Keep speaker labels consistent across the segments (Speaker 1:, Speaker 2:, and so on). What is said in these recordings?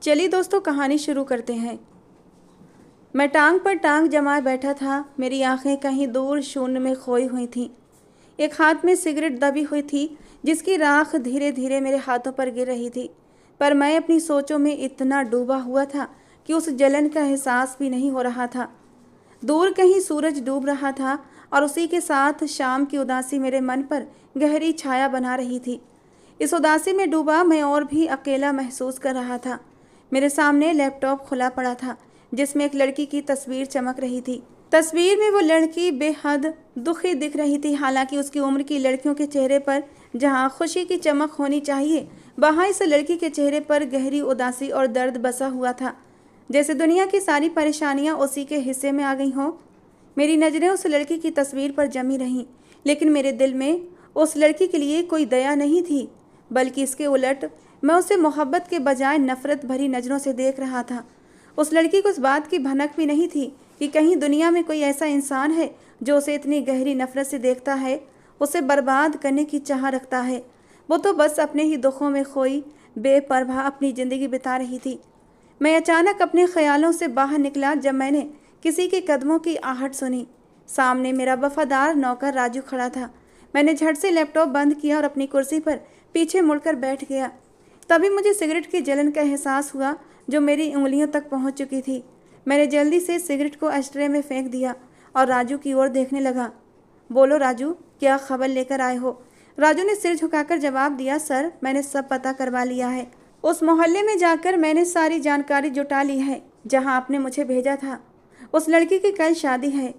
Speaker 1: चलिए दोस्तों, कहानी शुरू करते हैं। मैं टांग पर टांग जमाए बैठा था। मेरी आंखें कहीं दूर शून्य में खोई हुई थीं। एक हाथ में सिगरेट दबी हुई थी, जिसकी राख धीरे धीरे मेरे हाथों पर गिर रही थी। पर मैं अपनी सोचों में इतना डूबा हुआ था कि उस जलन का एहसास भी नहीं हो रहा था। दूर कहीं सूरज डूब रहा था और उसी के साथ शाम की उदासी मेरे मन पर गहरी छाया बना रही थी। इस उदासी में डूबा मैं और भी अकेला महसूस कर रहा था। मेरे सामने लैपटॉप खुला पड़ा था, जिसमें एक लड़की की तस्वीर चमक रही थी। तस्वीर में वो लड़की बेहद दुखी दिख रही थी। हालांकि उसकी उम्र की लड़कियों के चेहरे पर जहां खुशी की चमक होनी चाहिए, वहां इस लड़की के चेहरे पर गहरी उदासी और दर्द बसा हुआ था, जैसे दुनिया की सारी परेशानियां उसी के हिस्से में आ गई हों। मेरी नज़रें उस लड़की की तस्वीर पर जमी रहीं, लेकिन मेरे दिल में उस लड़की के लिए कोई दया नहीं थी, बल्कि इसके उलट मैं उसे मोहब्बत के बजाय नफरत भरी नज़रों से देख रहा था। उस लड़की को इस बात की भनक भी नहीं थी कि कहीं दुनिया में कोई ऐसा इंसान है जो उसे इतनी गहरी नफरत से देखता है, उसे बर्बाद करने की चाह रखता है। वो तो बस अपने ही दुखों में खोई बेपरवाह अपनी ज़िंदगी बिता रही थी। मैं अचानक अपने ख्यालों से बाहर निकला जब मैंने किसी के कदमों की आहट सुनी। सामने मेरा वफादार नौकर राजू खड़ा था। मैंने झट से लैपटॉप बंद किया और अपनी कुर्सी पर पीछे मुड़कर बैठ गया। तभी मुझे सिगरेट की जलन का एहसास हुआ, जो मेरी उंगलियों तक पहुंच चुकी थी। मैंने जल्दी से सिगरेट को एस्ट्रे में फेंक दिया और राजू की ओर देखने लगा। बोलो राजू, क्या खबर लेकर आए हो? राजू ने सिर झुकाकर जवाब दिया, सर मैंने सब पता करवा लिया है। उस मोहल्ले में जाकर मैंने सारी जानकारी जुटा ली है जहां आपने मुझे भेजा था। उस लड़की की कल शादी है।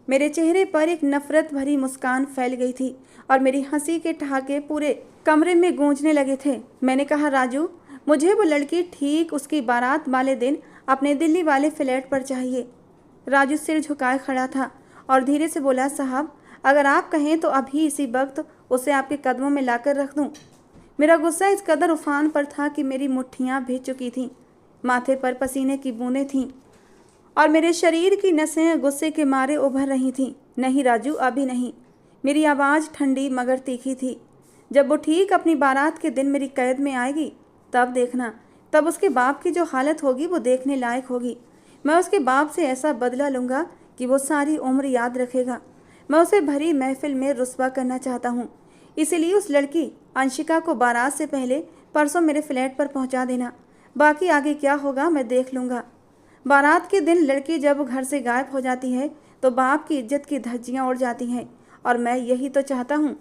Speaker 1: मेरे चेहरे पर एक नफरत भरी मुस्कान फैल गई थी और मेरी हंसी के ठहाके पूरे कमरे में गूंजने लगे थे। मैंने कहा, राजू, मुझे वो लड़की ठीक उसकी बारात वाले दिन अपने दिल्ली वाले फ्लैट पर चाहिए। राजू सिर झुकाए खड़ा था और धीरे से बोला, साहब अगर आप कहें तो अभी इसी वक्त उसे आपके कदमों में लाकर रख दूं। मेरा गुस्सा इस कदर उफान पर था कि मेरी मुट्ठियां भीग चुकी थीं, माथे पर पसीने की बूंदें थीं और मेरे शरीर की नसें गुस्से के मारे उभर रही थीं। नहीं राजू, अभी नहीं। मेरी आवाज़ ठंडी मगर तीखी थी। जब वो ठीक अपनी बारात के दिन मेरी कैद में आएगी, तब देखना, तब उसके बाप की जो हालत होगी वो देखने लायक होगी। मैं उसके बाप से ऐसा बदला लूँगा कि वो सारी उम्र याद रखेगा। मैं उसे भरी महफिल में रुस्वा करना चाहता हूँ। इसीलिए उस लड़की अंशिका को बारात से पहले परसों मेरे फ्लैट पर पहुँचा देना। बाकी आगे क्या होगा मैं देख लूँगा। बारात के दिन लड़की जब घर से गायब हो जाती है तो बाप की इज्जत की धज्जियाँ उड़ जाती हैं, और मैं यही तो चाहता हूँ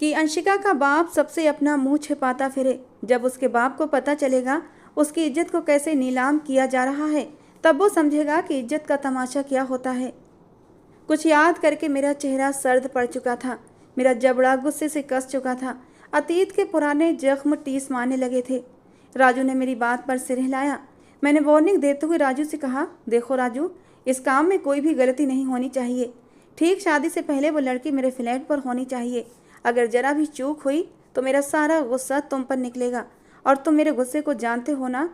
Speaker 1: कि अंशिका का बाप सबसे अपना मुंह छिपाता फिरे। जब उसके बाप को पता चलेगा उसकी इज्जत को कैसे नीलाम किया जा रहा है, तब वो समझेगा कि इज्जत का तमाशा क्या होता है। कुछ याद करके मेरा चेहरा सर्द पड़ चुका था। मेरा जबड़ा गुस्से से कस चुका था। अतीत के पुराने जख्म टीस मारने लगे थे। राजू ने मेरी बात पर सिर हिलाया। मैंने वार्निंग देते हुए राजू से कहा, देखो राजू, इस काम में कोई भी गलती नहीं होनी चाहिए। ठीक शादी से पहले वो लड़की मेरे फ्लैट पर होनी चाहिए। अगर जरा भी चूक हुई तो मेरा सारा गुस्सा तुम पर निकलेगा, और तुम मेरे गुस्से को जानते हो ना।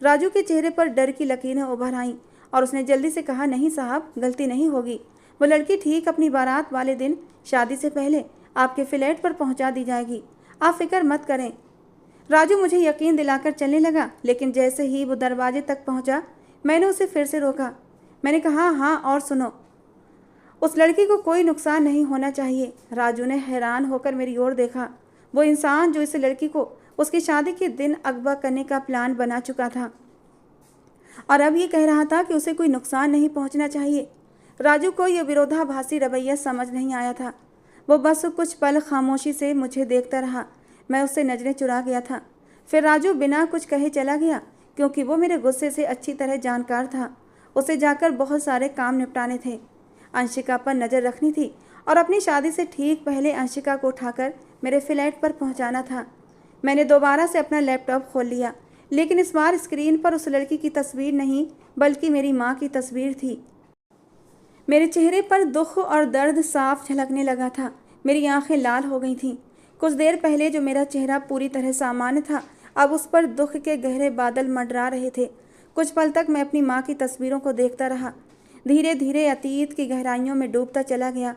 Speaker 1: राजू के चेहरे पर डर की लकीरें उभर आईं और उसने जल्दी से कहा, नहीं साहब, गलती नहीं होगी। वो लड़की ठीक अपनी बारात वाले दिन शादी से पहले आपके फ्लैट पर पहुंचा दी जाएगी। आप फिक्र मत करें। राजू मुझे यकीन दिलाकर चलने लगा, लेकिन जैसे ही वो दरवाजे तक पहुंचा, मैंने उसे फिर से रोका। मैंने कहा, हाँ और सुनो, उस लड़की को कोई नुकसान नहीं होना चाहिए। राजू ने हैरान होकर मेरी ओर देखा। वो इंसान जो इस लड़की को उसकी शादी के दिन अगवा करने का प्लान बना चुका था, और अब ये कह रहा था कि उसे कोई नुकसान नहीं पहुंचना चाहिए। राजू को यह विरोधाभासी रवैया समझ नहीं आया था। वो बस कुछ पल खामोशी से मुझे देखता रहा। मैं उससे नज़रें चुरा गया था। फिर राजू बिना कुछ कहे चला गया, क्योंकि वो मेरे गुस्से से अच्छी तरह जानकार था। उसे जाकर बहुत सारे काम निपटाने थे। अंशिका पर नज़र रखनी थी और अपनी शादी से ठीक पहले अंशिका को उठाकर मेरे फ्लैट पर पहुंचाना था। मैंने दोबारा से अपना लैपटॉप खोल लिया, लेकिन इस बार स्क्रीन पर उस लड़की की तस्वीर नहीं, बल्कि मेरी माँ की तस्वीर थी। मेरे चेहरे पर दुख और दर्द साफ झलकने लगा था। मेरी आंखें लाल हो गई थीं। कुछ देर पहले जो मेरा चेहरा पूरी तरह सामान्य था, अब उस पर दुख के गहरे बादल मंडरा रहे थे। कुछ पल तक मैं अपनी माँ की तस्वीरों को देखता रहा। धीरे धीरे अतीत की गहराइयों में डूबता चला गया।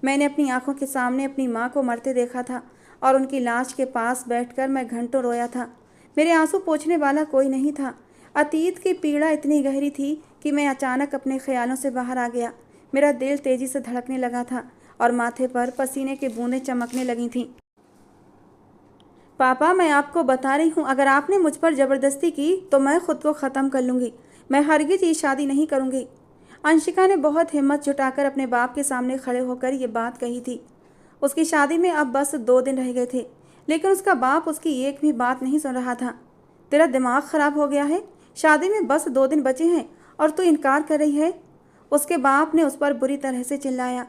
Speaker 1: मैंने अपनी आंखों के सामने अपनी माँ को मरते देखा था और उनकी लाश के पास बैठकर मैं घंटों रोया था। मेरे आंसू पोंछने वाला कोई नहीं था। अतीत की पीड़ा इतनी गहरी थी कि मैं अचानक अपने ख्यालों से बाहर आ गया। मेरा दिल तेजी से धड़कने लगा था और माथे पर पसीने की बूंदें चमकने लगी थीं। पापा, मैं आपको बता रही हूँ, अगर आपने मुझ पर ज़बरदस्ती की तो मैं खुद को ख़त्म कर लूँगी। मैं हरगिज़ ये शादी नहीं करूँगी। अंशिका ने बहुत हिम्मत जुटाकर अपने बाप के सामने खड़े होकर ये बात कही थी। उसकी शादी में अब बस 2 दिन रह गए थे, लेकिन उसका बाप उसकी एक भी बात नहीं सुन रहा था। तेरा दिमाग ख़राब हो गया है? शादी में बस 2 दिन बचे हैं और तू इनकार कर रही है? उसके बाप ने उस पर बुरी तरह से चिल्लाया।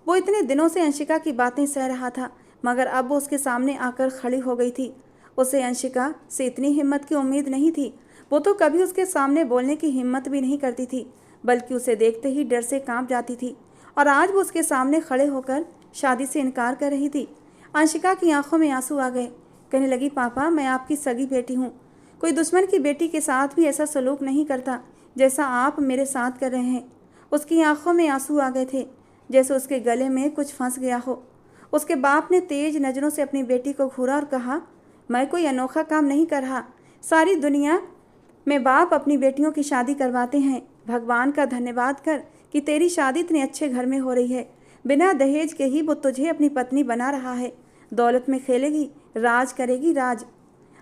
Speaker 1: वो इतने दिनों से अंशिका की बातें सह रहा था, मगर अब वो उसके सामने आकर खड़ी हो गई थी। उसे अंशिका से इतनी हिम्मत की उम्मीद नहीं थी। वो तो कभी उसके सामने बोलने की हिम्मत भी नहीं करती थी, बल्कि उसे देखते ही डर से कांप जाती थी। और आज वो उसके सामने खड़े होकर शादी से इनकार कर रही थी। अंशिका की आंखों में आंसू आ गए। कहने लगी, पापा, मैं आपकी सगी बेटी हूँ। कोई दुश्मन की बेटी के साथ भी ऐसा सलूक नहीं करता जैसा आप मेरे साथ कर रहे हैं। उसकी आंखों में आंसू आ गए थे, जैसे उसके गले में कुछ फंस गया हो। उसके बाप ने तेज नज़रों से अपनी बेटी को घूरा और कहा, मैं कोई अनोखा काम नहीं कर रहा। सारी दुनिया में बाप अपनी बेटियों की शादी करवाते हैं। भगवान का धन्यवाद कर कि तेरी शादी इतने अच्छे घर में हो रही है। बिना दहेज के ही वो तुझे अपनी पत्नी बना रहा है। दौलत में खेलेगी, राज करेगी, राज।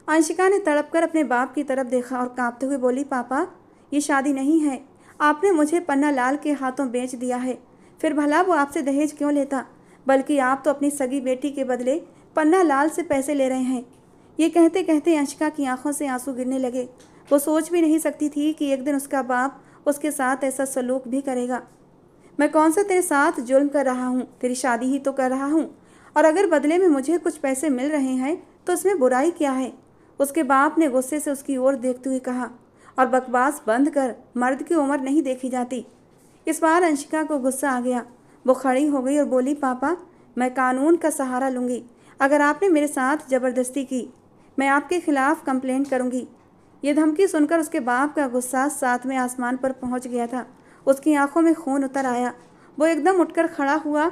Speaker 1: अंशिका ने तड़पकर अपने बाप की तरफ देखा और कांपते हुए बोली, पापा, ये शादी नहीं है। आपने मुझे पन्ना लाल के हाथों बेच दिया है। फिर भला वो आपसे दहेज क्यों लेता? बल्कि आप तो अपनी सगी बेटी के बदले पन्ना लाल से पैसे ले रहे हैं। ये कहते कहते अंशिका की आंखों से आंसू गिरने लगे। वो सोच भी नहीं सकती थी कि एक दिन उसका बाप उसके साथ ऐसा सलूक भी करेगा। मैं कौन सा तेरे साथ जुल्म कर रहा हूँ? तेरी शादी ही तो कर रहा हूँ, और अगर बदले में मुझे कुछ पैसे मिल रहे हैं तो इसमें बुराई क्या है? उसके बाप ने गुस्से से उसकी ओर देखते हुए कहा, और बकवास बंद कर, मर्द की उम्र नहीं देखी जाती। इस बार अंशिका को गुस्सा आ गया। वो खड़ी हो गई और बोली, पापा, मैं कानून का सहारा लूँगी। अगर आपने मेरे साथ ज़बरदस्ती की, मैं आपके खिलाफ़ कंप्लेंट करूँगी। ये धमकी सुनकर उसके बाप का गुस्सा 7वें आसमान पर पहुँच गया था। उसकी आंखों में खून उतर आया। वो एकदम उठकर खड़ा हुआ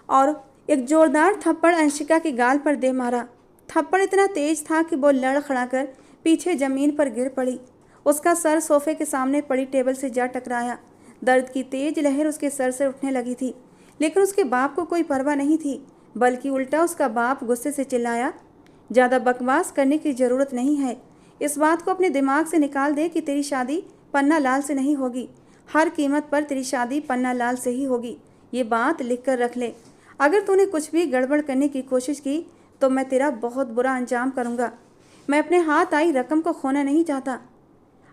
Speaker 1: और एक जोरदार थप्पड़ अंशिका की गाल पर दे मारा। थप्पड़ इतना तेज था कि वो लड़खड़ाकर पीछे ज़मीन पर गिर पड़ी। उसका सर सोफे के सामने पड़ी टेबल से जा टकराया। दर्द की तेज लहर उसके सर से उठने लगी थी, लेकिन उसके बाप को कोई परवाह नहीं थी, बल्कि उल्टा उसका बाप गुस्से से चिल्लाया, ज़्यादा बकवास करने की ज़रूरत नहीं है। इस बात को अपने दिमाग से निकाल दे कि तेरी शादी पन्ना लाल से नहीं होगी। हर कीमत पर तेरी शादी पन्ना लाल से ही होगी। ये बात लिख कर रख ले। अगर तूने कुछ भी गड़बड़ करने की कोशिश की तो मैं तेरा बहुत बुरा अंजाम करूँगा। मैं अपने हाथ आई रकम को खोना नहीं चाहता।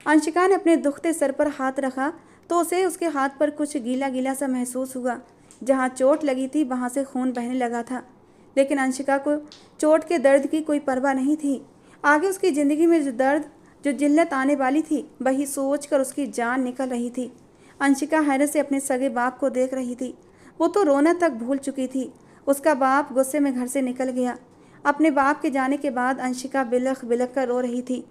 Speaker 1: अंशिका ने अपने दुखते सर पर हाथ रखा तो उसे उसके हाथ पर कुछ गीला गीला सा महसूस हुआ। जहाँ चोट लगी थी वहाँ से खून बहने लगा था, लेकिन अंशिका को चोट के दर्द की कोई परवाह नहीं थी। आगे उसकी ज़िंदगी में जो दर्द, जो जिल्लत आने वाली थी, वही सोच कर उसकी जान निकल रही थी। अंशिका हैरत से अपने सगे बाप को देख रही थी। वो तो रोना तक भूल चुकी थी। उसका बाप गुस्से में घर से निकल गया। अपने बाप के जाने के बाद अंशिका बिलख बिलख कर रो रही थी।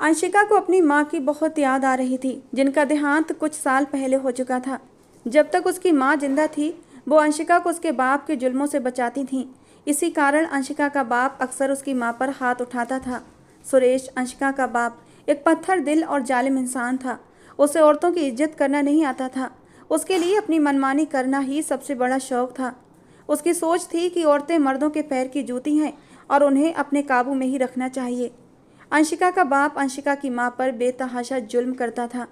Speaker 1: अंशिका को अपनी माँ की बहुत याद आ रही थी, जिनका देहांत कुछ साल पहले हो चुका था। जब तक उसकी माँ जिंदा थी, वो अंशिका को उसके बाप के जुल्मों से बचाती थीं। इसी कारण अंशिका का बाप अक्सर उसकी माँ पर हाथ उठाता था। सुरेश, अंशिका का बाप, एक पत्थर दिल और जालिम इंसान था। उसे औरतों की इज्जत करना नहीं आता था। उसके लिए अपनी मनमानी करना ही सबसे बड़ा शौक था। उसकी सोच थी कि औरतें मर्दों के पैर की जूती हैं और उन्हें अपने काबू में ही रखना चाहिए। अंशिका का बाप अंशिका की माँ पर बेतहाशा जुल्म करता था,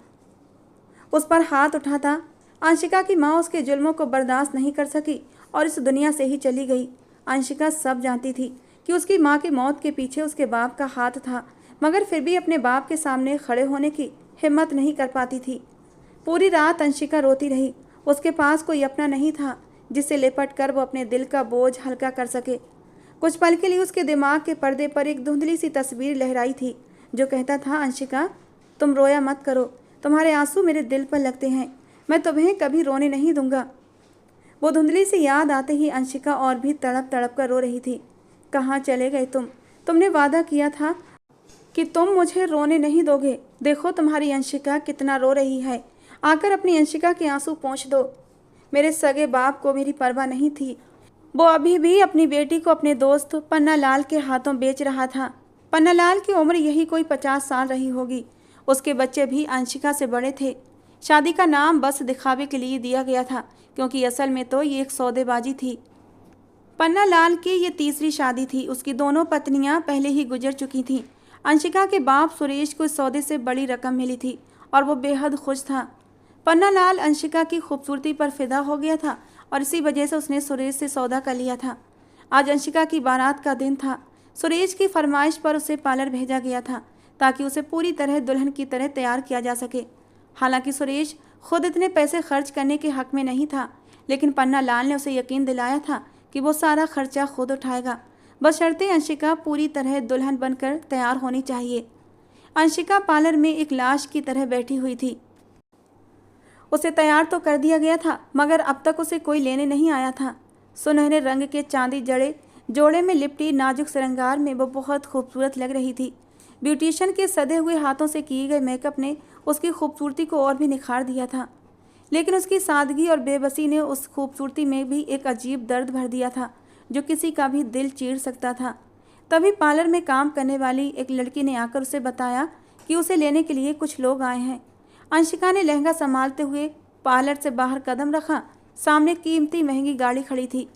Speaker 1: उस पर हाथ उठाता। अंशिका की माँ उसके जुल्मों को बर्दाश्त नहीं कर सकी और इस दुनिया से ही चली गई। अंशिका सब जानती थी कि उसकी माँ की मौत के पीछे उसके बाप का हाथ था, मगर फिर भी अपने बाप के सामने खड़े होने की हिम्मत नहीं कर पाती थी। पूरी रात अंशिका रोती रही। उसके पास कोई अपना नहीं था जिसे लिपट कर वो अपने दिल का बोझ हल्का कर सके। कुछ पल के लिए उसके दिमाग के पर्दे पर एक धुंधली सी तस्वीर लहराई थी, जो कहता था, अंशिका, तुम रोया मत करो, तुम्हारे आंसू मेरे दिल पर लगते हैं, मैं तुम्हें कभी रोने नहीं दूंगा। वो धुंधली सी याद आते ही अंशिका और भी तड़प तड़प कर रो रही थी। कहाँ चले गए तुम? तुमने वादा किया था कि तुम मुझे रोने नहीं दोगे। देखो तुम्हारी अंशिका कितना रो रही है। आकर अपनी अंशिका के आंसू पोंछ दो। मेरे सगे बाप को मेरी परवाह नहीं थी। वो अभी भी अपनी बेटी को अपने दोस्त पन्ना लाल के हाथों बेच रहा था। पन्नालाल की उम्र यही कोई 50 साल रही होगी। उसके बच्चे भी अंशिका से बड़े थे। शादी का नाम बस दिखावे के लिए दिया गया था, क्योंकि असल में तो ये एक सौदेबाजी थी। पन्नालाल की ये तीसरी शादी थी। उसकी दोनों पत्नियां पहले ही गुजर चुकी थीं। अंशिका के बाप सुरेश को इस सौदे से बड़ी रकम मिली थी और वो बेहद खुश था। पन्नालाल अंशिका की खूबसूरती पर फिदा हो गया था और इसी वजह से उसने सुरेश से सौदा कर लिया था। आज अंशिका की बारात का दिन था। सुरेश की फरमाइश पर उसे पार्लर भेजा गया था ताकि उसे पूरी तरह दुल्हन की तरह तैयार किया जा सके। हालांकि सुरेश खुद इतने पैसे खर्च करने के हक में नहीं था, लेकिन पन्नालाल ने उसे यकीन दिलाया था कि वो सारा खर्चा खुद उठाएगा, बशर्ते अंशिका पूरी तरह दुल्हन बनकर तैयार होनी चाहिए। अंशिका पार्लर में एक लाश की तरह बैठी हुई थी। उसे तैयार तो कर दिया गया था, मगर अब तक उसे कोई लेने नहीं आया था। सुनहरे रंग के चांदी जड़े जोड़े में लिपटी नाजुक श्रृंगार में वो बहुत खूबसूरत लग रही थी। ब्यूटिशियन के सधे हुए हाथों से किए गए मेकअप ने उसकी खूबसूरती को और भी निखार दिया था, लेकिन उसकी सादगी और बेबसी ने उस खूबसूरती में भी एक अजीब दर्द भर दिया था जो किसी का भी दिल चीर सकता था। तभी पार्लर में काम करने वाली एक लड़की ने आकर उसे बताया कि उसे लेने के लिए कुछ लोग आए हैं। अंशिका ने लहंगा संभालते हुए पार्लर से बाहर कदम रखा। सामने कीमती महंगी गाड़ी खड़ी थी।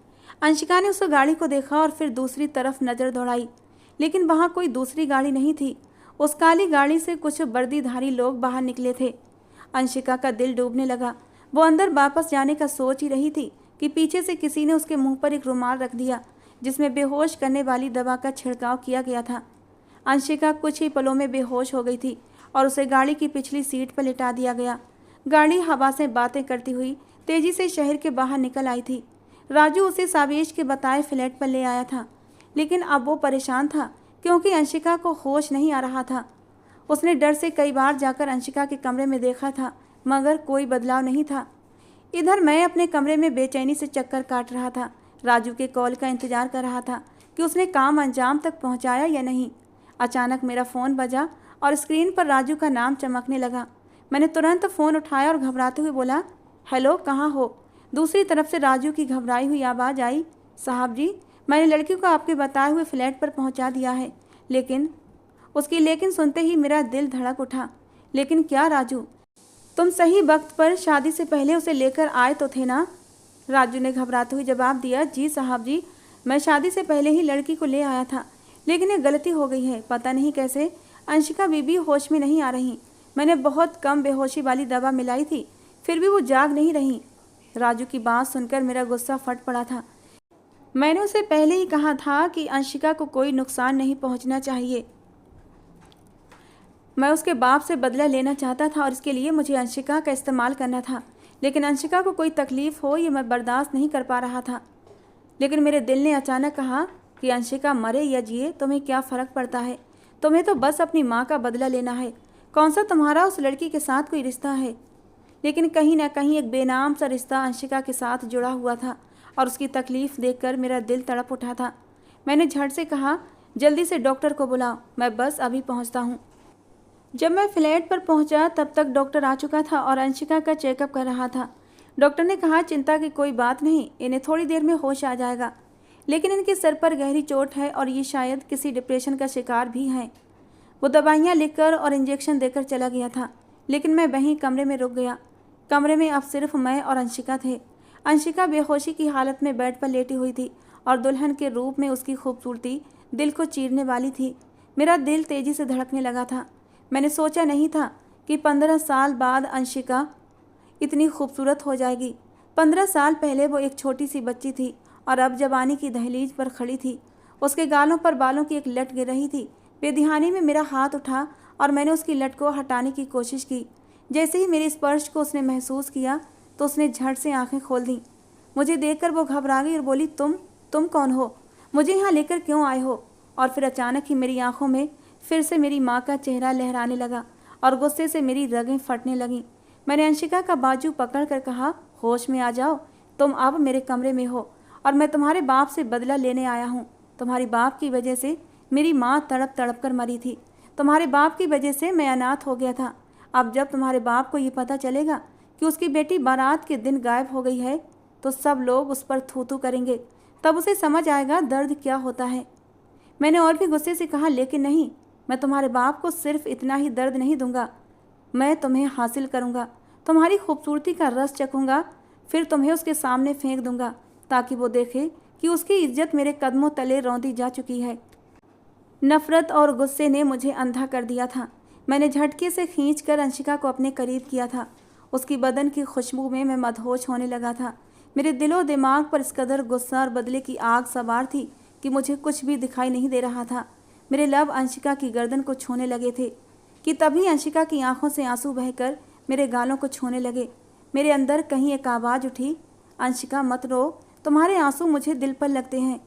Speaker 1: अंशिका ने उस गाड़ी को देखा और फिर दूसरी तरफ नज़र दौड़ाई, लेकिन वहाँ कोई दूसरी गाड़ी नहीं थी। उस काली गाड़ी से कुछ वर्दीधारी लोग बाहर निकले थे। अंशिका का दिल डूबने लगा। वो अंदर वापस जाने का सोच ही रही थी कि पीछे से किसी ने उसके मुंह पर एक रुमाल रख दिया जिसमें बेहोश करने वाली दवा का छिड़काव किया गया था। अंशिका कुछ ही पलों में बेहोश हो गई थी और उसे गाड़ी की पिछली सीट पर लिटा दिया गया। गाड़ी हवा से बातें करती हुई तेजी से शहर के बाहर निकल आई थी। राजू उसे सावेश के बताए फ्लैट पर ले आया था, लेकिन अब वो परेशान था क्योंकि अंशिका को होश नहीं आ रहा था। उसने डर से कई बार जाकर अंशिका के कमरे में देखा था, मगर कोई बदलाव नहीं था। इधर मैं अपने कमरे में बेचैनी से चक्कर काट रहा था। राजू के कॉल का इंतजार कर रहा था कि उसने काम अंजाम तक पहुंचाया या नहीं। अचानक मेरा फ़ोन बजा और स्क्रीन पर राजू का नाम चमकने लगा। मैंने तुरंत फ़ोन उठाया और घबराते हुए बोला, हेलो, कहाँ हो? दूसरी तरफ से राजू की घबराई हुई आवाज़ आई, साहब जी, मैंने लड़की को आपके बताए हुए फ्लैट पर पहुंचा दिया है। लेकिन सुनते ही मेरा दिल धड़क उठा। लेकिन क्या राजू? तुम सही वक्त पर शादी से पहले उसे लेकर आए तो थे ना? राजू ने घबराते हुए जवाब दिया, जी साहब जी, मैं शादी से पहले ही लड़की को ले आया था, लेकिन एक गलती हो गई है। पता नहीं कैसे अंशिका बीबी होश में नहीं आ रही। मैंने बहुत कम बेहोशी वाली दवा मिलाई थी, फिर भी वो जाग नहीं रही। राजू की बात सुनकर मेरा गुस्सा फट पड़ा था। मैंने उसे पहले ही कहा था कि अंशिका को कोई नुकसान नहीं पहुंचना चाहिए। मैं उसके बाप से बदला लेना चाहता था और इसके लिए मुझे अंशिका का इस्तेमाल करना था, लेकिन अंशिका को कोई तकलीफ़ हो ये मैं बर्दाश्त नहीं कर पा रहा था। लेकिन मेरे दिल ने अचानक कहा कि अंशिका मरे या जिए तुम्हें क्या फ़र्क पड़ता है? तुम्हें तो बस अपनी माँ का बदला लेना है। कौन सा तुम्हारा उस लड़की के साथ कोई रिश्ता है? लेकिन कहीं ना कहीं एक बेनाम सा रिश्ता अंशिका के साथ जुड़ा हुआ था और उसकी तकलीफ़ देखकर मेरा दिल तड़प उठा था। मैंने झट से कहा, जल्दी से डॉक्टर को बुलाओ, मैं बस अभी पहुंचता हूं। जब मैं फ्लैट पर पहुंचा तब तक डॉक्टर आ चुका था और अंशिका का चेकअप कर रहा था। डॉक्टर ने कहा, चिंता की कोई बात नहीं, इन्हें थोड़ी देर में होश आ जाएगा, लेकिन इनके सर पर गहरी चोट है और ये शायद किसी डिप्रेशन का शिकार भी हैं। वो दवाइयाँ लिखकर और इंजेक्शन देकर चला गया था, लेकिन मैं वहीं कमरे में रुक गया। कमरे में अब सिर्फ मैं और अंशिका थे। अंशिका बेहोशी की हालत में बेड पर लेटी हुई थी और दुल्हन के रूप में उसकी खूबसूरती दिल को चीरने वाली थी। मेरा दिल तेज़ी से धड़कने लगा था। मैंने सोचा नहीं था कि 15 साल बाद अंशिका इतनी खूबसूरत हो जाएगी। 15 साल पहले वो एक छोटी सी बच्ची थी और अब जवानी की दहलीज पर खड़ी थी। उसके गालों पर बालों की एक लट गिर रही थी। बेध्यानी में मेरा हाथ उठा और मैंने उसकी लट को हटाने की कोशिश की। जैसे ही मेरे स्पर्श को उसने महसूस किया तो उसने झट से आंखें खोल दी। मुझे देखकर वो घबरा गई और बोली, तुम कौन हो? मुझे यहाँ लेकर क्यों आए हो? और फिर अचानक ही मेरी आंखों में फिर से मेरी माँ का चेहरा लहराने लगा और गुस्से से मेरी रगें फटने लगीं। मैंने अंशिका का बाजू पकड़ कर कहा, होश में आ जाओ, तुम अब मेरे कमरे में हो और मैं तुम्हारे बाप से बदला लेने आया हूँ। तुम्हारे बाप की वजह से मेरी माँ तड़प तड़प कर मरी थी। तुम्हारे बाप की वजह से मैं अनाथ हो गया था। अब जब तुम्हारे बाप को ये पता चलेगा कि उसकी बेटी बारात के दिन गायब हो गई है तो सब लोग उस पर थू थू करेंगे। तब उसे समझ आएगा दर्द क्या होता है। मैंने और भी गुस्से से कहा, लेकिन नहीं, मैं तुम्हारे बाप को सिर्फ इतना ही दर्द नहीं दूंगा, मैं तुम्हें हासिल करूंगा, तुम्हारी खूबसूरती का रस चखूंगा, फिर तुम्हें उसके सामने फेंक दूंगा ताकि वो देखे कि उसकी इज्जत मेरे कदमों तले रौंदी जा चुकी है। नफरत और गुस्से ने मुझे अंधा कर दिया था। मैंने झटके से खींचकर अंशिका को अपने करीब किया था। उसकी बदन की खुशबू में मैं मदहोश होने लगा था। मेरे दिलो दिमाग पर इस कदर गुस्सा और बदले की आग सवार थी कि मुझे कुछ भी दिखाई नहीं दे रहा था। मेरे लब अंशिका की गर्दन को छूने लगे थे कि तभी अंशिका की आंखों से आंसू बहकर मेरे गालों को छूने लगे। मेरे अंदर कहीं एक आवाज़ उठी, अंशिका मत रो, तुम्हारे आंसू मुझे दिल पर लगते हैं।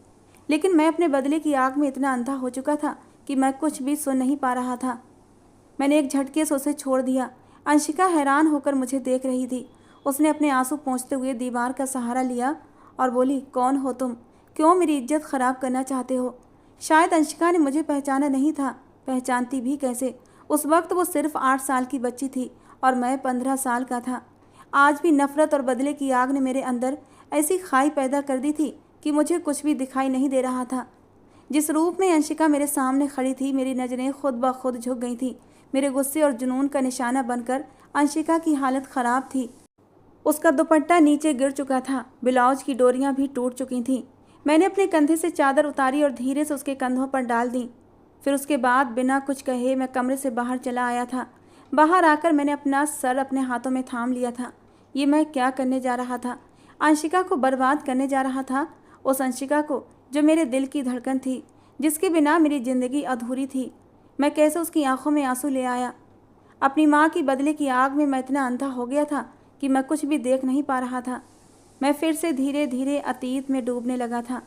Speaker 1: लेकिन मैं अपने बदले की आग में इतना अंधा हो चुका था कि मैं कुछ भी सुन नहीं पा रहा था। मैंने एक झटके से उसे छोड़ दिया। अंशिका हैरान होकर मुझे देख रही थी। उसने अपने आंसू पोंछते हुए दीवार का सहारा लिया और बोली, कौन हो तुम? क्यों मेरी इज्जत ख़राब करना चाहते हो? शायद अंशिका ने मुझे पहचाना नहीं था। पहचानती भी कैसे? उस वक्त वो सिर्फ 8 साल की बच्ची थी और मैं 15 साल का था। आज भी नफ़रत और बदले की आग ने मेरे अंदर ऐसी खाई पैदा कर दी थी कि मुझे कुछ भी दिखाई नहीं दे रहा था। जिस रूप में अंशिका मेरे सामने खड़ी थी, मेरी नज़रें खुद ब खुद झुक गई थी। मेरे गुस्से और जुनून का निशाना बनकर अंशिका की हालत ख़राब थी। उसका दुपट्टा नीचे गिर चुका था, ब्लाउज की डोरियां भी टूट चुकी थीं। मैंने अपने कंधे से चादर उतारी और धीरे से उसके कंधों पर डाल दी। फिर उसके बाद बिना कुछ कहे मैं कमरे से बाहर चला आया था। बाहर आकर मैंने अपना सर अपने हाथों में थाम लिया था। ये मैं क्या करने जा रहा था? अंशिका को बर्बाद करने जा रहा था। उस अंशिका को जो मेरे दिल की धड़कन थी, जिसके बिना मेरी ज़िंदगी अधूरी थी। मैं कैसे उसकी आंखों में आंसू ले आया? अपनी माँ की बदले की आग में मैं इतना अंधा हो गया था कि मैं कुछ भी देख नहीं पा रहा था। मैं फिर से धीरे धीरे अतीत में डूबने लगा था।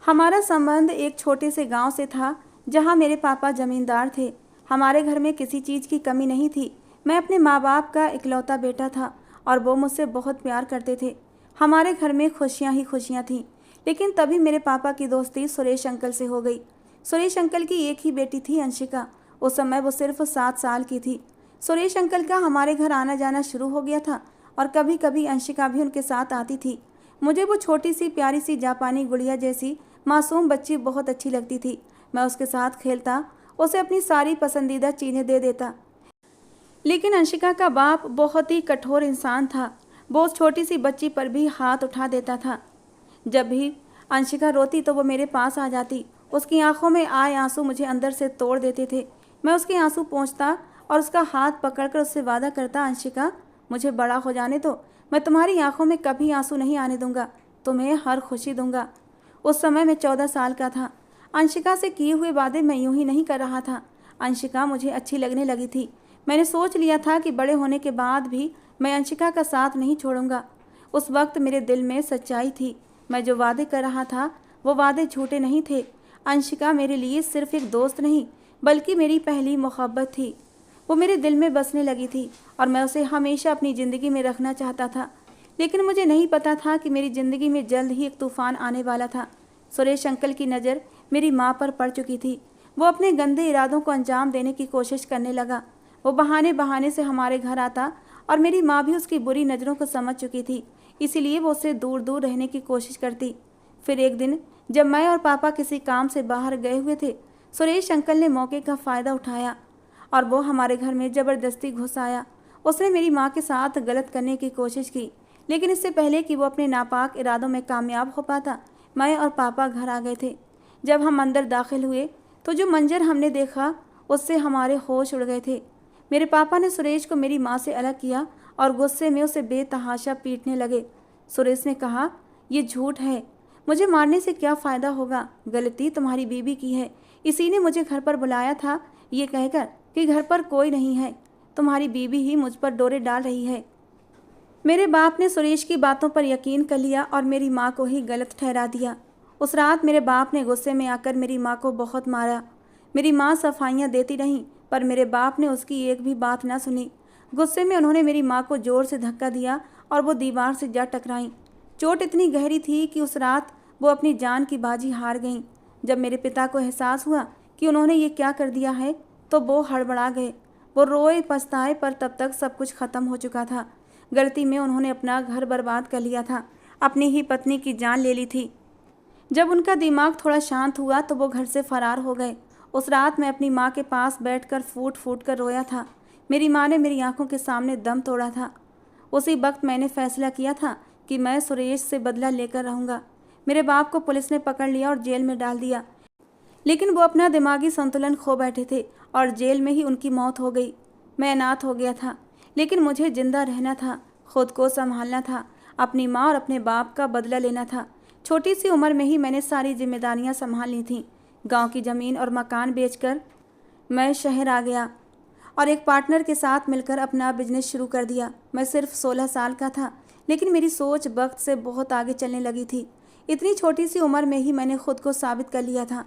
Speaker 1: हमारा संबंध एक छोटे से गांव से था जहां मेरे पापा जमींदार थे। हमारे घर में किसी चीज़ की कमी नहीं थी। मैं अपने माँ बाप का इकलौता बेटा था और वो मुझसे बहुत प्यार करते थे। हमारे घर में खुशियाँ ही खुशियाँ थीं। लेकिन तभी मेरे पापा की दोस्ती सुरेश अंकल से हो गई। सुरेश अंकल की एक ही बेटी थी, अंशिका। उस समय वो सिर्फ 7 साल की थी। सुरेश अंकल का हमारे घर आना जाना शुरू हो गया था और कभी कभी अंशिका भी उनके साथ आती थी। मुझे वो छोटी सी प्यारी सी जापानी गुड़िया जैसी मासूम बच्ची बहुत अच्छी लगती थी। मैं उसके साथ खेलता, उसे अपनी सारी पसंदीदा चीज़ें दे देता। लेकिन अंशिका का बाप बहुत ही कठोर इंसान था। वो उस छोटी सी बच्ची पर भी हाथ उठा देता था। जब भी अंशिका रोती तो वो मेरे पास आ जाती। उसकी आंखों में आए आंसू मुझे अंदर से तोड़ देते थे। मैं उसके आंसू पोंछता और उसका हाथ पकड़कर उससे वादा करता, अंशिका, मुझे बड़ा हो जाने दो, मैं तुम्हारी आंखों में कभी आंसू नहीं आने दूंगा, तुम्हें हर खुशी दूंगा। उस समय मैं 14 साल का था। अंशिका से किए हुए वादे मैं यूं ही नहीं कर रहा था। अंशिका मुझे अच्छी लगने लगी थी। मैंने सोच लिया था कि बड़े होने के बाद भी मैं अंशिका का साथ नहीं छोड़ूंगा। उस वक्त मेरे दिल में सच्चाई थी। मैं जो वादे कर रहा था वो वादे झूठे नहीं थे। अंशिका मेरे लिए सिर्फ एक दोस्त नहीं बल्कि मेरी पहली मोहब्बत थी। वो मेरे दिल में बसने लगी थी और मैं उसे हमेशा अपनी ज़िंदगी में रखना चाहता था। लेकिन मुझे नहीं पता था कि मेरी ज़िंदगी में जल्द ही एक तूफ़ान आने वाला था। सुरेश अंकल की नज़र मेरी माँ पर पड़ चुकी थी। वो अपने गंदे इरादों को अंजाम देने की कोशिश करने लगा। वो बहाने बहाने से हमारे घर आता और मेरी माँ भी उसकी बुरी नज़रों को समझ चुकी थी, इसीलिए वो उससे दूर दूर रहने की कोशिश करती। फिर एक दिन जब मैं और पापा किसी काम से बाहर गए हुए थे, सुरेश अंकल ने मौके का फ़ायदा उठाया और वो हमारे घर में ज़बरदस्ती घुस आया। उसने मेरी माँ के साथ गलत करने की कोशिश की, लेकिन इससे पहले कि वो अपने नापाक इरादों में कामयाब हो पाता, मैं और पापा घर आ गए थे। जब हम अंदर दाखिल हुए तो जो मंजर हमने देखा उससे हमारे होश उड़ गए थे। मेरे पापा ने सुरेश को मेरी माँ से अलग किया और गुस्से में उसे बेतहाशा पीटने लगे। सुरेश ने कहा, ये झूठ है, मुझे मारने से क्या फ़ायदा होगा, गलती तुम्हारी बीवी की है, इसी ने मुझे घर पर बुलाया था ये कहकर कि घर पर कोई नहीं है, तुम्हारी बीवी ही मुझ पर डोरे डाल रही है। मेरे बाप ने सुरेश की बातों पर यकीन कर लिया और मेरी माँ को ही गलत ठहरा दिया। उस रात मेरे बाप ने गुस्से में आकर मेरी माँ को बहुत मारा। मेरी माँ सफाइयाँ देती रहीं पर मेरे बाप ने उसकी एक भी बात ना सुनी। गुस्से में उन्होंने मेरी माँ को ज़ोर से धक्का दिया और वो दीवार से जा टकराईं। चोट इतनी गहरी थी कि उस रात वो अपनी जान की बाजी हार गईं। जब मेरे पिता को एहसास हुआ कि उन्होंने ये क्या कर दिया है तो वो हड़बड़ा गए। वो रोए पछताए पर तब तक सब कुछ ख़त्म हो चुका था। गलती में उन्होंने अपना घर बर्बाद कर लिया था, अपनी ही पत्नी की जान ले ली थी। जब उनका दिमाग थोड़ा शांत हुआ तो वो घर से फरार हो गए। उस रात मैं अपनी माँ के पास बैठकर फूट फूट कर रोया था। मेरी माँ ने मेरी आंखों के सामने दम तोड़ा था। उसी वक्त मैंने फैसला किया था कि मैं सुरेश से बदला लेकर रहूँगा। मेरे बाप को पुलिस ने पकड़ लिया और जेल में डाल दिया, लेकिन वो अपना दिमागी संतुलन खो बैठे थे और जेल में ही उनकी मौत हो गई। मैं अनाथ हो गया था, लेकिन मुझे जिंदा रहना था, खुद को संभालना था, अपनी माँ और अपने बाप का बदला लेना था। छोटी सी उम्र में ही मैंने सारी जिम्मेदारियाँ संभाल ली थीं। गांव की ज़मीन और मकान बेचकर मैं शहर आ गया और एक पार्टनर के साथ मिलकर अपना बिजनेस शुरू कर दिया। मैं सिर्फ 16 साल का था, लेकिन मेरी सोच वक्त से बहुत आगे चलने लगी थी। इतनी छोटी सी उम्र में ही मैंने खुद को साबित कर लिया था।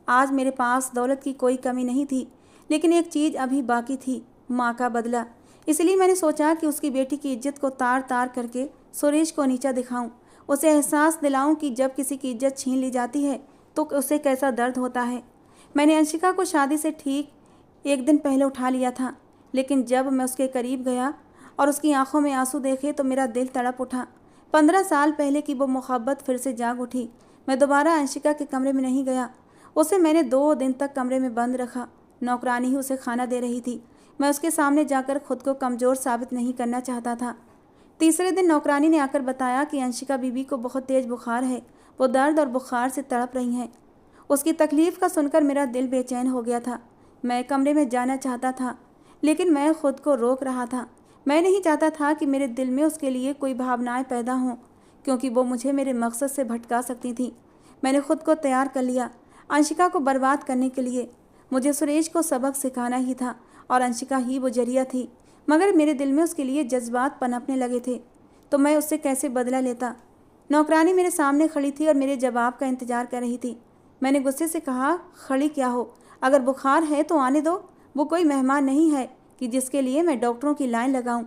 Speaker 1: आज मेरे पास दौलत की कोई कमी नहीं थी, लेकिन एक चीज़ अभी बाकी थी, माँ का बदला। इसलिए मैंने सोचा कि उसकी बेटी की इज्जत को तार तार करके सुरेश को नीचा दिखाऊं, उसे एहसास दिलाऊं कि जब किसी की इज्जत छीन ली जाती है तो उसे कैसा दर्द होता है। मैंने अंशिका को शादी से ठीक एक दिन पहले उठा लिया था, लेकिन जब मैं उसके करीब गया और उसकी आंखों में आंसू देखे तो मेरा दिल तड़प उठा। 15 साल पहले की वो मोहब्बत फिर से जाग उठी। मैं दोबारा अंशिका के कमरे में नहीं गया। उसे मैंने 2 दिन तक कमरे में बंद रखा। नौकरानी ही उसे खाना दे रही थी। मैं उसके सामने जाकर खुद को कमज़ोर साबित नहीं करना चाहता था। तीसरे दिन नौकरानी ने आकर बताया कि अंशिका बीबी को बहुत तेज़ बुखार है, वो दर्द और बुखार से तड़प रही हैं। उसकी तकलीफ़ का सुनकर मेरा दिल बेचैन हो गया था। मैं कमरे में जाना चाहता था, लेकिन मैं खुद को रोक रहा था। मैं नहीं चाहता था कि मेरे दिल में उसके लिए कोई भावनाएं पैदा हों, क्योंकि वो मुझे मेरे मकसद से भटका सकती थी। मैंने खुद को तैयार कर लिया अंशिका को बर्बाद करने के लिए। मुझे सुरेश को सबक सिखाना ही था और अंशिका ही वो जरिया थी, मगर मेरे दिल में उसके लिए जज्बात पनपने लगे थे, तो मैं उससे कैसे बदला लेता। नौकरानी मेरे सामने खड़ी थी और मेरे जवाब का इंतजार कर रही थी। मैंने गुस्से से कहा, खड़ी क्या हो, अगर बुखार है तो आने दो, वो कोई मेहमान नहीं है कि जिसके लिए मैं डॉक्टरों की लाइन लगाऊं।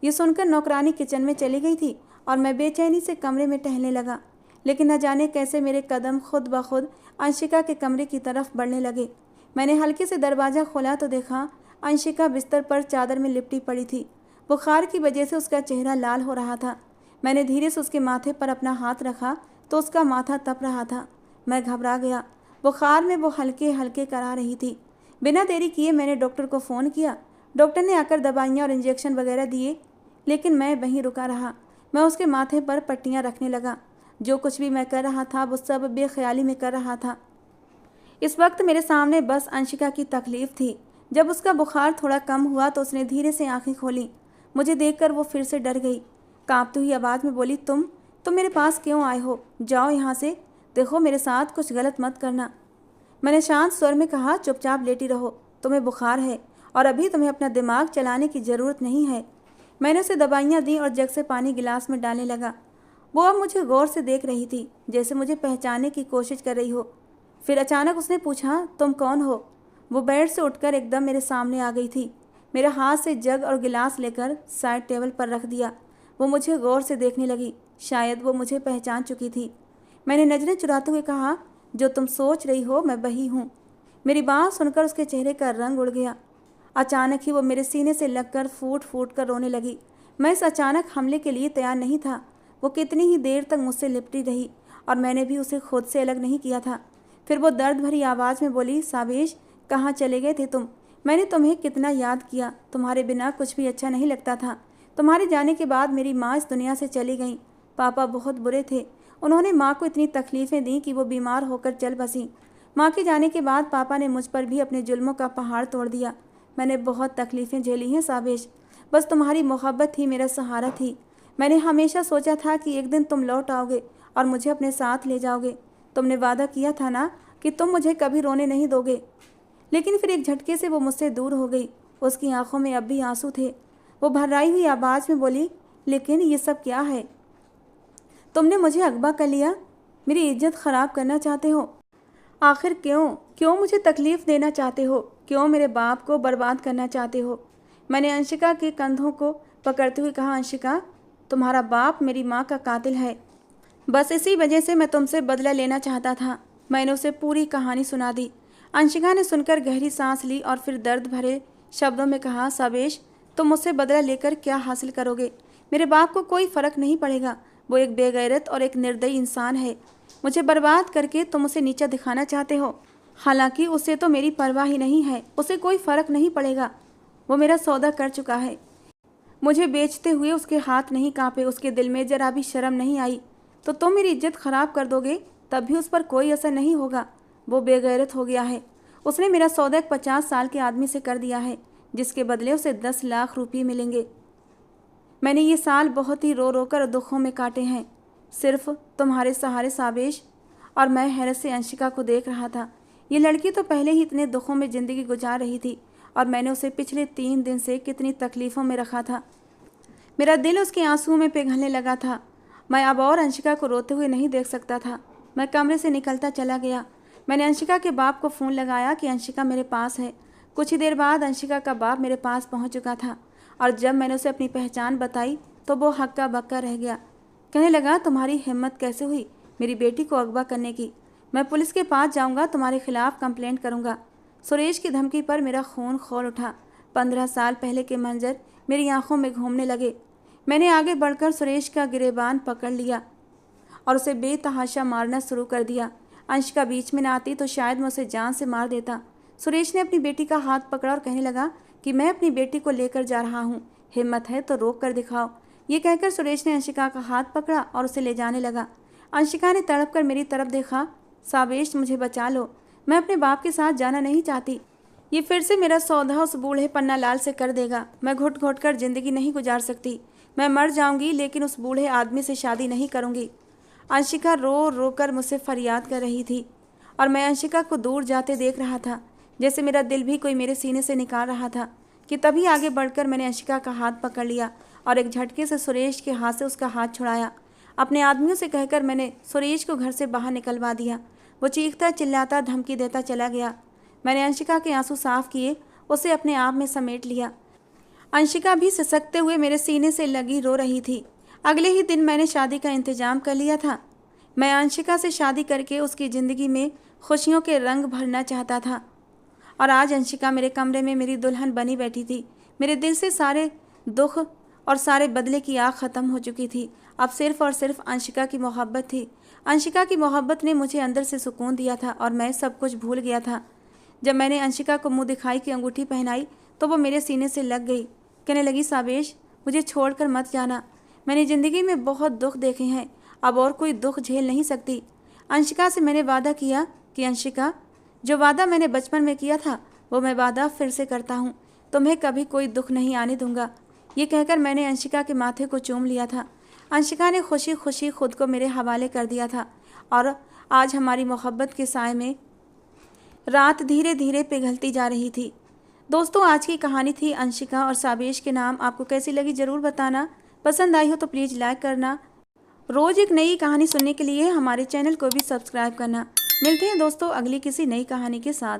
Speaker 1: ये सुनकर नौकरानी किचन में चली गई थी और मैं बेचैनी से कमरे में टहलने लगा, लेकिन न जाने कैसे मेरे कदम खुद ब खुद अंशिका के कमरे की तरफ बढ़ने लगे। मैंने हल्के से दरवाज़ा खोला तो देखा अंशिका बिस्तर पर चादर में लिपटी पड़ी थी। बुखार की वजह से उसका चेहरा लाल हो रहा था। मैंने धीरे से उसके माथे पर अपना हाथ रखा तो उसका माथा तप रहा था। मैं घबरा गया। बुखार में वो हल्के हल्के करा रही थी। बिना देरी किए मैंने डॉक्टर को फ़ोन किया। डॉक्टर ने आकर दवाइयाँ और इंजेक्शन वगैरह दिए, लेकिन मैं वहीं रुका रहा। मैं उसके माथे पर पट्टियाँ रखने लगा। जो कुछ भी मैं कर रहा था वो सब बेख्याली में कर रहा था। इस वक्त मेरे सामने बस अंशिका की तकलीफ़ थी। जब उसका बुखार थोड़ा कम हुआ तो उसने धीरे से आंखें खोली। मुझे देखकर वो फिर से डर गई। कांपती हुई आवाज़ में बोली, तुम मेरे पास क्यों आए हो? जाओ यहाँ से। देखो, मेरे साथ कुछ गलत मत करना। मैंने शांत स्वर में कहा, चुपचाप लेटी रहो, तुम्हें बुखार है और अभी तुम्हें अपना दिमाग चलाने की ज़रूरत नहीं है। मैंने उसे दवाइयाँ दी और जग से पानी गिलास में डालने लगा। वो अब मुझे गौर से देख रही थी, जैसे मुझे पहचानने की कोशिश कर रही हो। फिर अचानक उसने पूछा, तुम कौन हो? वो बेड से उठकर एकदम मेरे सामने आ गई थी। मेरे हाथ से जग और गिलास लेकर साइड टेबल पर रख दिया। वो मुझे गौर से देखने लगी। शायद वो मुझे पहचान चुकी थी। मैंने नज़रें चुराते हुए कहा, जो तुम सोच रही हो मैं वही हूँ। मेरी बात सुनकर उसके चेहरे का रंग उड़ गया। अचानक ही वो मेरे सीने से लगकर फूट फूट कर रोने लगी। मैं इस अचानक हमले के लिए तैयार नहीं था। वो कितनी ही देर तक मुझसे लिपटी रही और मैंने भी उसे खुद से अलग नहीं किया था। फिर वो दर्द भरी आवाज़ में बोली, साबिश, कहाँ चले गए थे तुम? मैंने तुम्हें कितना याद किया। तुम्हारे बिना कुछ भी अच्छा नहीं लगता था। तुम्हारे जाने के बाद मेरी माँ इस दुनिया से चली गई। पापा बहुत बुरे थे। उन्होंने माँ को इतनी तकलीफ़ें दी कि वो बीमार होकर चल बसी। माँ के जाने के बाद पापा ने मुझ पर भी अपने जुल्मों का पहाड़ तोड़ दिया। मैंने बहुत तकलीफ़ें झेली हैं साबिश। बस तुम्हारी मोहब्बत ही मेरा सहारा थी। मैंने हमेशा सोचा था कि एक दिन तुम लौट आओगे और मुझे अपने साथ ले जाओगे। तुमने वादा किया था ना कि तुम मुझे कभी रोने नहीं दोगे। लेकिन फिर एक झटके से वो मुझसे दूर हो गई। उसकी आंखों में अब भी आंसू थे। वो भर्राई हुई आवाज़ में बोली, लेकिन ये सब क्या है? तुमने मुझे अगवा कर लिया, मेरी इज्जत ख़राब करना चाहते हो। आखिर क्यों मुझे तकलीफ़ देना चाहते हो? क्यों मेरे बाप को बर्बाद करना चाहते हो? मैंने अंशिका के कंधों को पकड़ते हुए कहा, अंशिका, तुम्हारा बाप मेरी माँ का कातिल है। बस इसी वजह से मैं तुमसे बदला लेना चाहता था। मैंने उसे पूरी कहानी सुना दी। अंशिका ने सुनकर गहरी सांस ली और फिर दर्द भरे शब्दों में कहा, साबिश, तुम मुझसे बदला लेकर क्या हासिल करोगे? मेरे बाप को कोई फ़र्क नहीं पड़ेगा। वो एक बेगैरत और एक निर्दयी इंसान है। मुझे बर्बाद करके तुम उसे नीचा दिखाना चाहते हो। हालांकि उसे तो मेरी परवाह ही नहीं है, उसे कोई फ़र्क नहीं पड़ेगा। वो मेरा सौदा कर चुका है। मुझे बेचते हुए उसके हाथ नहीं कांपे, उसके दिल में जरा भी शर्म नहीं आई। तो तुम मेरी इज्जत ख़राब कर दोगे तब भी उस पर कोई असर नहीं होगा। वो बेगैरत हो गया है। उसने मेरा सौदा एक 50 साल के आदमी से कर दिया है, जिसके बदले उसे 10 लाख रुपये मिलेंगे। मैंने ये साल बहुत ही रो रो कर दुखों में काटे हैं, सिर्फ तुम्हारे सहारे साबेश। और मैं हैरत से अंशिका को देख रहा था। ये लड़की तो पहले ही इतने दुखों में ज़िंदगी गुजार रही थी और मैंने उसे पिछले 3 दिन से कितनी तकलीफ़ों में रखा था। मेरा दिल उसके आंसुओं में पिघलने लगा था। मैं अब और अंशिका को रोते हुए नहीं देख सकता था। मैं कमरे से निकलता चला गया। मैंने अंशिका के बाप को फ़ोन लगाया कि अंशिका मेरे पास है। कुछ ही देर बाद अंशिका का बाप मेरे पास पहुंच चुका था और जब मैंने उसे अपनी पहचान बताई तो वो हक्का बक्का रह गया। कहने लगा, तुम्हारी हिम्मत कैसे हुई मेरी बेटी को अगवा करने की? मैं पुलिस के पास जाऊंगा, तुम्हारे खिलाफ़ कंप्लेंट करूंगा। सुरेश की धमकी पर मेरा खून खौल उठा। 15 साल पहले के मंजर मेरी आंखों में घूमने लगे। मैंने आगे बढ़कर सुरेश का गिरेबान पकड़ लिया और उसे बेतहाशा मारना शुरू कर दिया। अंशिका बीच में न आती तो शायद मैं उसे जान से मार देता। सुरेश ने अपनी बेटी का हाथ पकड़ा और कहने लगा कि मैं अपनी बेटी को लेकर जा रहा हूँ, हिम्मत है तो रोक कर दिखाओ। ये कहकर सुरेश ने अंशिका का हाथ पकड़ा और उसे ले जाने लगा। अंशिका ने तड़प कर मेरी तरफ देखा। साबेश, मुझे बचा लो, मैं अपने बाप के साथ जाना नहीं चाहती। ये फिर से मेरा सौदा उस बूढ़े पन्ना लाल से कर देगा। मैं घुट घुट कर ज़िंदगी नहीं गुजार सकती। मैं मर जाऊंगी लेकिन उस बूढ़े आदमी से शादी नहीं करूंगी। अंशिका रो रो कर मुझसे फरियाद कर रही थी और मैं अंशिका को दूर जाते देख रहा था, जैसे मेरा दिल भी कोई मेरे सीने से निकाल रहा था। कि तभी आगे बढ़कर मैंने अंशिका का हाथ पकड़ लिया और एक झटके से सुरेश के हाथ से उसका हाथ छुड़ाया। अपने आदमियों से कहकर मैंने सुरेश को घर से बाहर निकलवा दिया। वो चीखता चिल्लाता धमकी देता चला गया। मैंने अंशिका के आंसू साफ किए, उसे अपने आप में समेट लिया। अंशिका भी सिसकते हुए मेरे सीने से लगी रो रही थी। अगले ही दिन मैंने शादी का इंतजाम कर लिया था। मैं अंशिका से शादी करके उसकी ज़िंदगी में खुशियों के रंग भरना चाहता था और आज अंशिका मेरे कमरे में मेरी दुल्हन बनी बैठी थी। मेरे दिल से सारे दुख और सारे बदले की आग ख़त्म हो चुकी थी। अब सिर्फ़ और सिर्फ अंशिका की मोहब्बत थी। अंशिका की मोहब्बत ने मुझे अंदर से सुकून दिया था और मैं सब कुछ भूल गया था। जब मैंने अंशिका को मुँह दिखाई की अंगूठी पहनाई तो वो मेरे सीने से लग गई। कहने लगी, साबेश, मुझे छोड़कर मत जाना। मैंने ज़िंदगी में बहुत दुख देखे हैं, अब और कोई दुख झेल नहीं सकती। अंशिका से मैंने वादा किया कि अंशिका, जो वादा मैंने बचपन में किया था वो मैं वादा फिर से करता हूँ, तुम्हें कभी कोई दुख नहीं आने दूंगा। ये कहकर मैंने अंशिका के माथे को चूम लिया था। अंशिका ने खुशी खुशी खुद को मेरे हवाले कर दिया था और आज हमारी मोहब्बत के साए में रात धीरे धीरे पिघलती जा रही थी। दोस्तों, आज की कहानी थी अंशिका और साबेश के नाम। आपको कैसी लगी ज़रूर बताना। पसंद आई हो तो प्लीज़ लाइक करना। रोज़ एक नई कहानी सुनने के लिए हमारे चैनल को भी सब्सक्राइब करना। मिलते हैं दोस्तों अगली किसी नई कहानी के साथ।